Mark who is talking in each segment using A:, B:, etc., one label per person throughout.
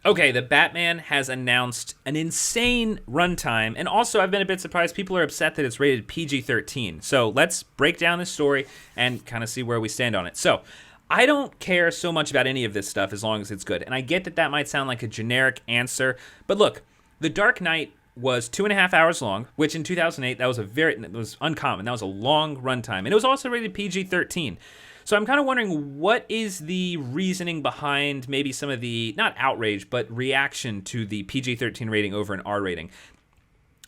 A: Okay, the Batman has announced an insane runtime, and also I've been a bit surprised people are upset that it's rated PG-13. So let's break down this story and kind of see where we stand on it. So I don't care so much about any of this stuff as long as it's good, and I get that that might sound like a generic answer, but look, The Dark Knight was 2.5 hours long, which in 2008 it was uncommon. That was a long runtime, and it was also rated PG-13. So I'm kind of wondering, what is the reasoning behind maybe some of the, not outrage, but reaction to the PG-13 rating over an R rating?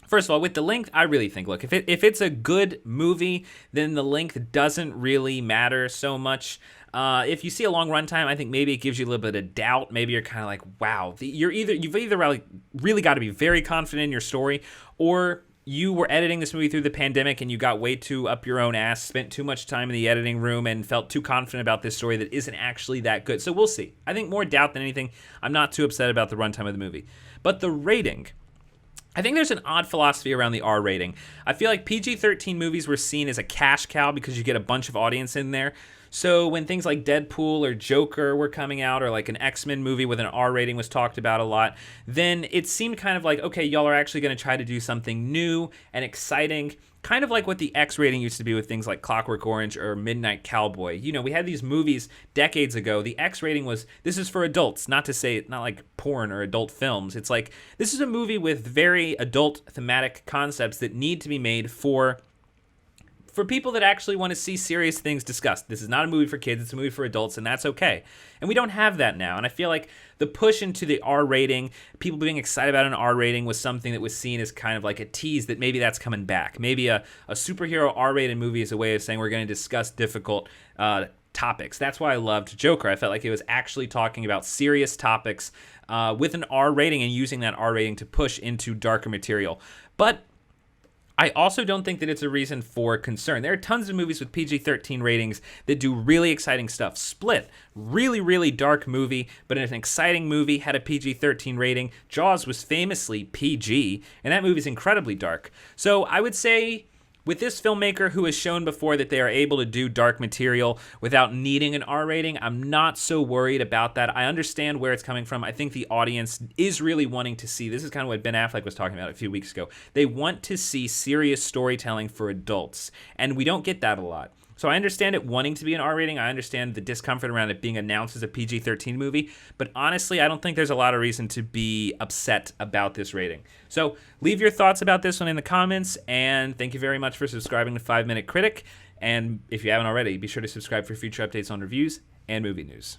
A: First of all, with the length, I really think, look, if it's a good movie, then the length doesn't really matter so much. If you see a long runtime, I think maybe it gives you a little bit of doubt. Maybe you're kind of like, wow, you've either really got to be very confident in your story, or you were editing this movie through the pandemic and you got way too up your own ass, spent too much time in the editing room, and felt too confident about this story that isn't actually that good. So we'll see. I think more doubt than anything. I'm not too upset about the runtime of the movie. But the rating, I think there's an odd philosophy around the R rating. I feel like PG-13 movies were seen as a cash cow because you get a bunch of audience in there. So when things like Deadpool or Joker were coming out, or like an X-Men movie with an R rating was talked about a lot, then it seemed kind of like, okay, y'all are actually going to try to do something new and exciting, kind of like what the X rating used to be with things like Clockwork Orange or Midnight Cowboy. You know, we had these movies decades ago. The X rating was, this is for adults, not like porn or adult films. It's like, this is a movie with very adult thematic concepts that need to be made for people that actually want to see serious things discussed. This is not a movie for kids, it's a movie for adults, and that's okay. And we don't have that now, and I feel like the push into the R rating, people being excited about an R rating, was something that was seen as kind of like a tease that maybe that's coming back. Maybe a superhero R-rated movie is a way of saying we're going to discuss difficult topics. That's why I loved Joker. I felt like it was actually talking about serious topics with an R rating and using that R rating to push into darker material. But I also don't think that it's a reason for concern. There are tons of movies with PG-13 ratings that do really exciting stuff. Split, really, really dark movie, but an exciting movie, had a PG-13 rating. Jaws was famously PG, and that movie's incredibly dark. So I would say, with this filmmaker who has shown before that they are able to do dark material without needing an R rating, I'm not so worried about that. I understand where it's coming from. I think the audience is really wanting to see, this is kind of what Ben Affleck was talking about a few weeks ago. They want to see serious storytelling for adults, and we don't get that a lot. So I understand it wanting to be an R rating. I understand the discomfort around it being announced as a PG-13 movie. But honestly, I don't think there's a lot of reason to be upset about this rating. So leave your thoughts about this one in the comments. And thank you very much for subscribing to 5 Minute Critic. And if you haven't already, be sure to subscribe for future updates on reviews and movie news.